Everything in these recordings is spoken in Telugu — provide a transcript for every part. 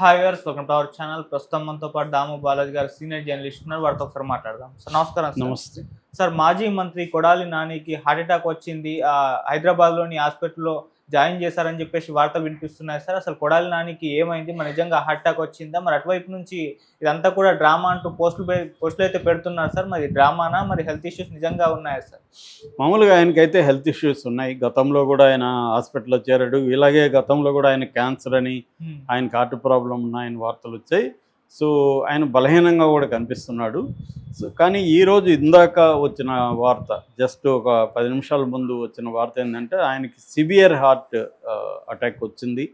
Hi viewers, welcome to our channel. ప్రస్తుతం మనతో పాటు దాము బాలాజీ గారు సీనియర్ జర్నలిస్ట్ ఉన్నారు. వారితో ఒకసారి మాట్లాడదాం. సార్ నమస్కారం. నమస్తే. సార్ మాజీ మంత్రి కొడాలి నానికి హార్ట్ అటాక్ వచ్చింది. హైదరాబాద్లోని హాస్పిటల్లో జాయిన్ చేశారని చెప్పేసి వార్తలు వినిపిస్తున్నాయి సార్. అసలు కొడాలి నానికి ఏమైంది? మరి నిజంగా హార్ట్ అటాక్ వచ్చిందా? మరి అటువైపు నుంచి ఇదంతా కూడా డ్రామా అంటూ పోస్టులు అయితే పెడుతున్నారు సార్. మరి డ్రామానా, మరి హెల్త్ ఇష్యూస్ నిజంగా ఉన్నాయా సార్? మామూలుగా ఆయనకైతే హెల్త్ ఇష్యూస్ ఉన్నాయి. గతంలో కూడా ఆయన హాస్పిటల్లో చేరాడు. ఇలాగే గతంలో కూడా ఆయన క్యాన్సర్ అని, ఆయనకి హార్ట్ ప్రాబ్లం ఉన్నాయని వార్తలు వచ్చాయి. సో ఆయన బలహీనంగా కూడా కనిపిస్తున్నాడు. సో కానీ ఈరోజు ఇందాక వచ్చిన వార్త, జస్ట్ ఒక 10 నిమిషాల ముందు వచ్చిన వార్త ఏంటంటే ఆయనకి సివియర్ హార్ట్ అటాక్ వచ్చింది.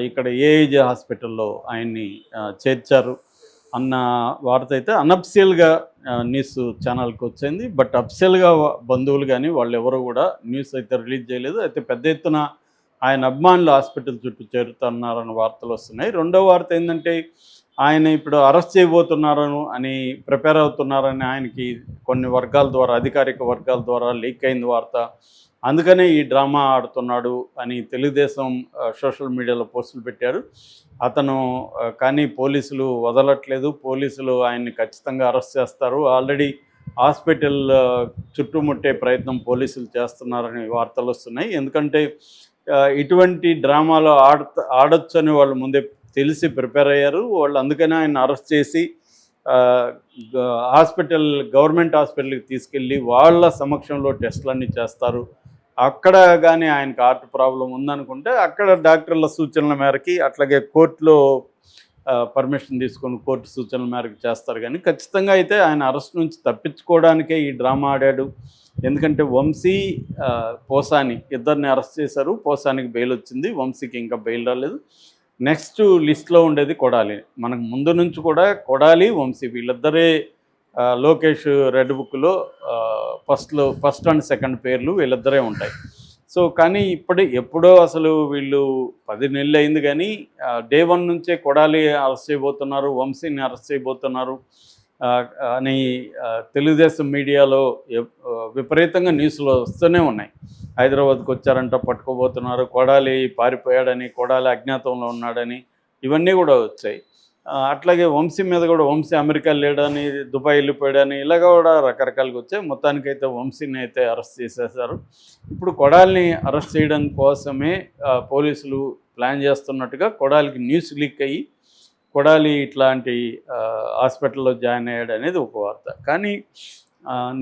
ఇక్కడ ఏఐజీ హాస్పిటల్లో ఆయన్ని చేర్చారు అన్న వార్త అయితే అనఫిషియల్గా న్యూస్ ఛానల్కి వచ్చింది. బట్ అఫిషియల్గా బంధువులు కానీ వాళ్ళు ఎవరు కూడా న్యూస్ అయితే రిలీజ్ చేయలేదు. అయితే పెద్ద ఎత్తున ఆయన అభిమానులు హాస్పిటల్ చుట్టూ చేరుతున్నారన్న వార్తలు వస్తున్నాయి. రెండో వార్త ఏంటంటే ఆయన ఇప్పుడు అరెస్ట్ చేయబోతున్నారని అని ప్రిపేర్ అవుతున్నారని ఆయనకి కొన్ని వర్గాల ద్వారా, అధికారిక వర్గాల ద్వారా లీక్ అయింది వార్త. అందుకనే ఈ డ్రామా ఆడుతున్నాడు అని తెలుగుదేశం సోషల్ మీడియాలో పోస్టులు పెట్టారు. అతను కానీ పోలీసులు వదలట్లేదు. పోలీసులు ఆయన్ని ఖచ్చితంగా అరెస్ట్ చేస్తారు. ఆల్రెడీ హాస్పిటల్ చుట్టుముట్టే ప్రయత్నం పోలీసులు చేస్తున్నారని వార్తలు వస్తున్నాయి. ఎందుకంటే ఇటువంటి డ్రామాలో ఆడొచ్చు అని వాళ్ళు ముందే తెలిసి ప్రిపేర్ అయ్యారు వాళ్ళు. అందుకనే ఆయన అరెస్ట్ చేసి గవర్నమెంట్ హాస్పిటల్కి తీసుకెళ్ళి వాళ్ళ సమక్షంలో టెస్టులన్నీ చేస్తారు. అక్కడ కానీ ఆయనకు హార్ట్ ప్రాబ్లం ఉందనుకుంటే అక్కడ డాక్టర్ల సూచనల మేరకి, అట్లాగే కోర్టులో పర్మిషన్ తీసుకొని కోర్టు సూచనల మేరకు చేస్తారు. కానీ ఖచ్చితంగా అయితే ఆయన అరెస్ట్ నుంచి తప్పించుకోవడానికే ఈ డ్రామా ఆడాడు. ఎందుకంటే వంశీ, పోసాని ఇద్దరిని అరెస్ట్ చేశారు. పోసానికి బెయిల్ వచ్చింది, వంశీకి ఇంకా బెయిల్ రాలేదు. నెక్స్ట్ లిస్ట్లో ఉండేది కొడాలి. మనకు ముందు నుంచి కూడా కొడాలి, వంశీ వీళ్ళిద్దరే లోకేష్ రెడ్ బుక్లో ఫస్ట్ అండ్ సెకండ్ పేర్లు వీళ్ళిద్దరే ఉంటాయి. సో కానీ ఎప్పుడో అసలు వీళ్ళు 10 నెలలు అయింది కానీ డే 1 నుంచే కొడాలి అరెస్ట్ చేయబోతున్నారు, వంశీని అరెస్ట్ చేయబోతున్నారు అని తెలుగుదేశం మీడియాలో విపరీతంగా న్యూస్లో వస్తూనే ఉన్నాయి. హైదరాబాద్కి వచ్చారంట, పట్టుకోబోతున్నారు, కొడాలి పారిపోయాడని, కొడాలి అజ్ఞాతంలో ఉన్నాడని, ఇవన్నీ కూడా వచ్చాయి. అట్లాగే వంశీ మీద కూడా, వంశీ అమెరికా లేడని, దుబాయ్ వెళ్ళిపోయాడని, ఇలాగ కూడా రకరకాలుగా వచ్చాయి. మొత్తానికైతే వంశీని అయితే అరెస్ట్ చేసేసారు. ఇప్పుడు కొడాలిని అరెస్ట్ చేయడం కోసమే పోలీసులు ప్లాన్ చేస్తున్నట్టుగా కొడాలికి న్యూస్ లీక్ అయ్యి కొడాలి ఇట్లాంటి హాస్పిటల్లో జాయిన్ అయ్యాడు అనేది ఒక వార్త. కానీ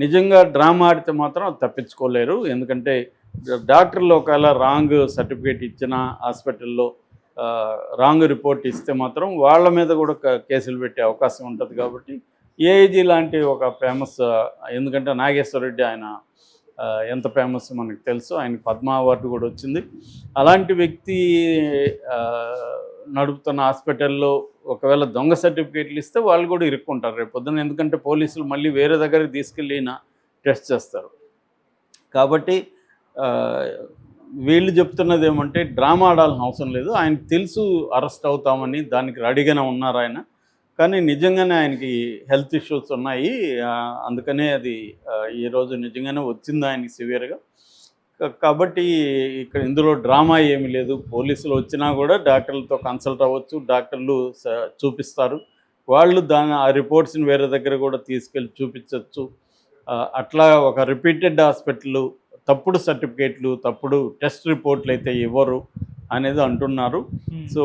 నిజంగా డ్రామా ఆడితే మాత్రం తప్పించుకోలేరు. ఎందుకంటే డాక్టర్లు ఒకవేళ రాంగ్ సర్టిఫికేట్ ఇచ్చిన, హాస్పిటల్లో రాంగ్ రిపోర్ట్ ఇస్తే మాత్రం వాళ్ళ మీద కూడా కేసులు పెట్టే అవకాశం ఉంటుంది. కాబట్టి ఏఐజీ లాంటి ఒక ఫేమస్, ఎందుకంటే నాగేశ్వర రెడ్డి ఆయన ఎంత ఫేమస్ మనకు తెలుసు, ఆయనకి పద్మ అవార్డు కూడా వచ్చింది. అలాంటి వ్యక్తి నడుపుతున్న హాస్పిటల్లో ఒకవేళ దొంగ సర్టిఫికేట్లు ఇస్తే వాళ్ళు కూడా ఇరుక్కుంటారు రేపు పొద్దున. ఎందుకంటే పోలీసులు మళ్ళీ వేరే దగ్గరికి తీసుకెళ్ళి టెస్ట్ చేస్తారు. కాబట్టి వీళ్ళు చెప్తున్నది ఏమంటే డ్రామా ఆడాల్సిన అవసరం లేదు, ఆయనకు తెలుసు అరెస్ట్ అవుతామని, దానికి రెడీగానే ఉన్నారు ఆయన. కానీ నిజంగానే ఆయనకి హెల్త్ ఇష్యూస్ ఉన్నాయి. అందుకనే అది ఈరోజు నిజంగానే వచ్చింది ఆయనకి సివియర్గా. కాబట్టి ఇక్కడ ఇందులో డ్రామా ఏమీ లేదు. పోలీసులు వచ్చినా కూడా డాక్టర్లతో కన్సల్ట్ అవ్వచ్చు, డాక్టర్లు చూపిస్తారు. వాళ్ళు ఆ రిపోర్ట్స్ని వేరే దగ్గర కూడా తీసుకెళ్ళి చూపించవచ్చు. అట్లా ఒక రిపీటెడ్ హాస్పిటల్ తప్పుడు సర్టిఫికేట్లు, తప్పుడు టెస్ట్ రిపోర్ట్లు అయితే ఇవ్వరు అనేది అంటున్నారు. సో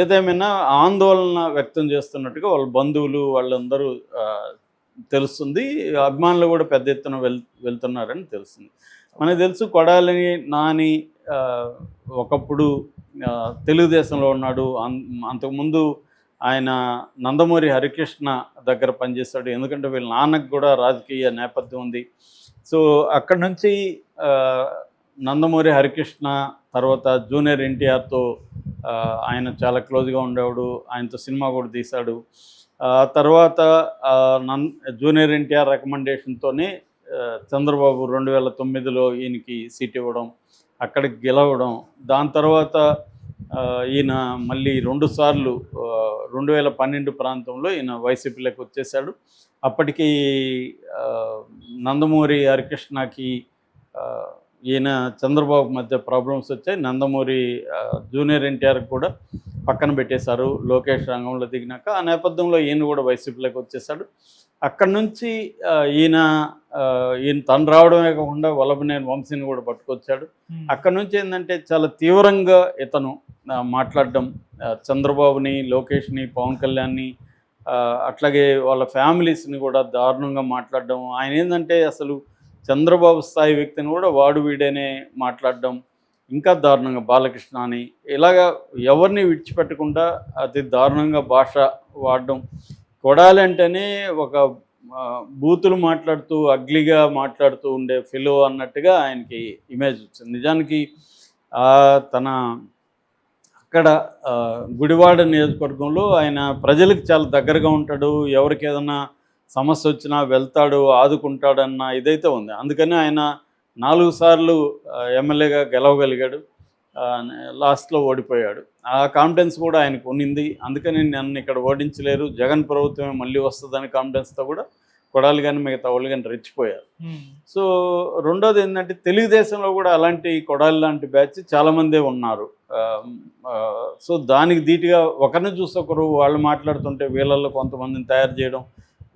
ఏదేమైనా ఆందోళన వ్యక్తం చేస్తున్నట్టుగా వాళ్ళ బంధువులు వాళ్ళందరూ తెలుస్తుంది. అభిమానులు కూడా పెద్ద ఎత్తున వెళ్తున్నారని తెలుస్తుంది. మనకు తెలుసు కొడాలి నాని ఒకప్పుడు తెలుగుదేశంలో ఉన్నాడు. అంతకుముందు ఆయన నందమూరి హరికృష్ణ దగ్గర పనిచేస్తాడు. ఎందుకంటే వీళ్ళ నాన్నకు కూడా రాజకీయ నేపథ్యం ఉంది. సో అక్కడి నుంచి నందమూరి హరికృష్ణ తర్వాత జూనియర్ ఎన్టీఆర్తో ఆయన చాలా క్లోజ్గా ఉండేవాడు. ఆయనతో సినిమా కూడా తీశాడు. తర్వాత జూనియర్ ఎన్టీఆర్ రికమెండేషన్తోనే చంద్రబాబు 2009లో ఈయనకి సీట్ ఇవ్వడం, అక్కడికి గెలవడం. దాని తర్వాత ఈయన మళ్ళీ 2 సార్లు 2012 ప్రాంతంలో ఈయన వైసీపీలోకి వచ్చేసాడు. అప్పటికి నందమూరి హరికృష్ణకి ఈయన చంద్రబాబు మధ్య ప్రాబ్లమ్స్ వచ్చాయి. నందమూరి జూనియర్ ఎన్టీఆర్ కూడా పక్కన పెట్టేశారు లోకేష్ రంగంలో దిగినాక. ఆ నేపథ్యంలో ఈయన కూడా వైసీపీలోకి వచ్చేసాడు. అక్కడి నుంచి ఈయన తను రావడమే కాకుండా వల్లభనేని వంశీని కూడా పట్టుకొచ్చాడు. అక్కడి నుంచి ఏంటంటే చాలా తీవ్రంగా ఇతను మాట్లాడడం, చంద్రబాబుని, లోకేష్ని, పవన్ కళ్యాణ్ని, అట్లాగే వాళ్ళ ఫ్యామిలీస్ని కూడా దారుణంగా మాట్లాడడం. ఆయన ఏంటంటే అసలు చంద్రబాబు స్థాయి వ్యక్తిని కూడా వాడు వీడేనే మాట్లాడడం, ఇంకా దారుణంగా బాలకృష్ణ అని ఇలాగా ఎవరిని విడిచిపెట్టకుండా అతి దారుణంగా భాష వాడడం. కొడాలి అంటేనే ఒక బూతులు మాట్లాడుతూ అగ్లీగా మాట్లాడుతూ ఉండే ఫిలో అన్నట్టుగా ఆయనకి ఇమేజ్ వచ్చింది. నిజానికి తన అక్కడ గుడివాడ నియోజకవర్గంలో ఆయన ప్రజలకు చాలా దగ్గరగా ఉంటాడు. ఎవరికి ఏదైనా సమస్య వచ్చినా వెళ్తాడు, ఆదుకుంటాడన్న ఇదైతే ఉంది. అందుకని ఆయన 4 సార్లు ఎమ్మెల్యేగా గెలవగలిగాడు. లాస్ట్లో ఓడిపోయాడు. ఆ కాన్ఫిడెన్స్ కూడా ఆయనకు ఉన్నింది. అందుకని నన్ను ఇక్కడ ఓడించలేరు, జగన్ ప్రభుత్వమే మళ్ళీ వస్తుందని కాన్ఫిడెన్స్తో కూడా కొడాలి కానీ మిగతా వాళ్ళు కానీ రెచ్చిపోయారు. సో రెండోది ఏంటంటే తెలుగుదేశంలో కూడా అలాంటి కొడాలి లాంటి బ్యాచ్ చాలామందే ఉన్నారు. సో దానికి ధీటుగా ఒకరిని చూసి ఒకరు వాళ్ళు మాట్లాడుతుంటే వీళ్ళల్లో కొంతమందిని తయారు చేయడం,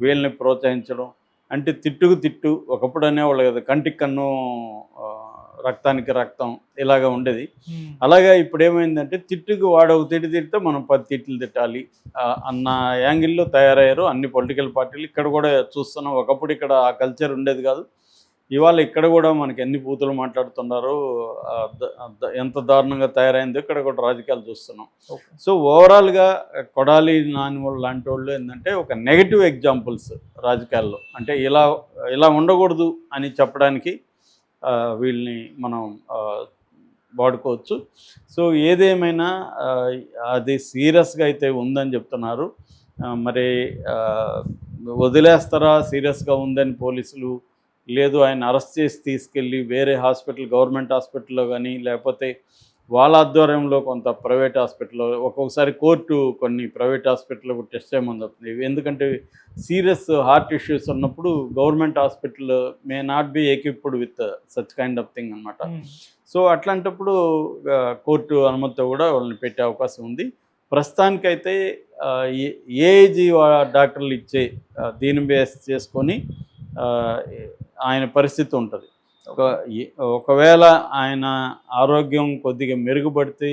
వీళ్ళని ప్రోత్సహించడం. అంటే తిట్టుకు తిట్టు, ఒకప్పుడు అనేవాళ్ళు కదా కంటికి కన్ను రక్తానికి రక్తం ఇలాగా ఉండేది. అలాగా ఇప్పుడు ఏమైందంటే తిట్టుకు వాడొక తిట్టు తిడితే మనం 10 తిట్లు తిట్టాలి అన్న యాంగిల్లో తయారయ్యారు అన్ని పొలిటికల్ పార్టీలు. ఇక్కడ కూడా చూస్తున్నాం. ఒకప్పుడు ఇక్కడ ఆ కల్చర్ ఉండేది కాదు. ఇవాళ ఇక్కడ కూడా మనకి ఎన్ని బూతులు మాట్లాడుతున్నారో, ఎంత దారుణంగా తయారైందో ఇక్కడ కూడా రాజకీయాలు చూస్తున్నాం. సో ఓవరాల్గా కొడాలి నాని వాళ్ళు లాంటి వాళ్ళు ఏంటంటే ఒక నెగిటివ్ ఎగ్జాంపుల్స్ రాజకీయాల్లో. అంటే ఇలా ఉండకూడదు అని చెప్పడానికి వీళ్ళని మనం వాడుకోవచ్చు. సో ఏదేమైనా అది సీరియస్గా అయితే ఉందని చెప్తున్నారు. మరి వదిలేస్తారా సీరియస్గా ఉందని పోలీసులు, లేదు ఆయన అరెస్ట్ చేసి తీసుకెళ్ళి వేరే హాస్పిటల్, గవర్నమెంట్ హాస్పిటల్లో కానీ లేకపోతే వాళ్ళ ఆధ్వర్యంలో కొంత ప్రైవేట్ హాస్పిటల్లో, ఒక్కొక్కసారి కోర్టు కొన్ని ప్రైవేట్ హాస్పిటల్లో టెస్ట్ చేయమని చెప్తుంది. ఎందుకంటే సీరియస్ హార్ట్ ఇష్యూస్ ఉన్నప్పుడు government hospital may not be equipped with such kind of thing అనమాట. సో అట్లాంటప్పుడు కోర్టు అనుమతితో కూడా వాళ్ళని పెట్టే అవకాశం ఉంది. ప్రస్తుతానికైతే ఏఐజీ డాక్టర్లు ఇచ్చే దీని బేస్ చేసుకొని ఆయన పరిస్థితి ఉంటుంది. ఒకవేళ ఆయన ఆరోగ్యం కొద్దిగా మెరుగుపడితే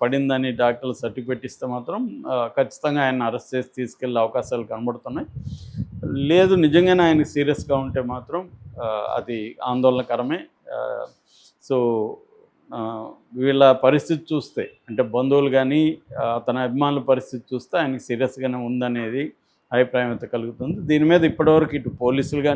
పడిందని డాక్టర్లు సర్టిఫికేట్ ఇస్తే మాత్రం ఖచ్చితంగా ఆయన అరెస్ట్ చేసి తీసుకెళ్ళే అవకాశాలు కనబడుతున్నాయి. లేదు నిజంగానే ఆయనకి సీరియస్గా ఉంటే మాత్రం అది ఆందోళనకరమే. సో వీళ్ళ పరిస్థితి చూస్తే, అంటే బంధువులు కానీ తన అభిమానుల పరిస్థితి చూస్తే ఆయనకి సీరియస్గానే ఉందనేది అభిప్రాయం అయితే కలుగుతుంది. దీని మీద ఇప్పటివరకు ఇటు పోలీసులు కానీ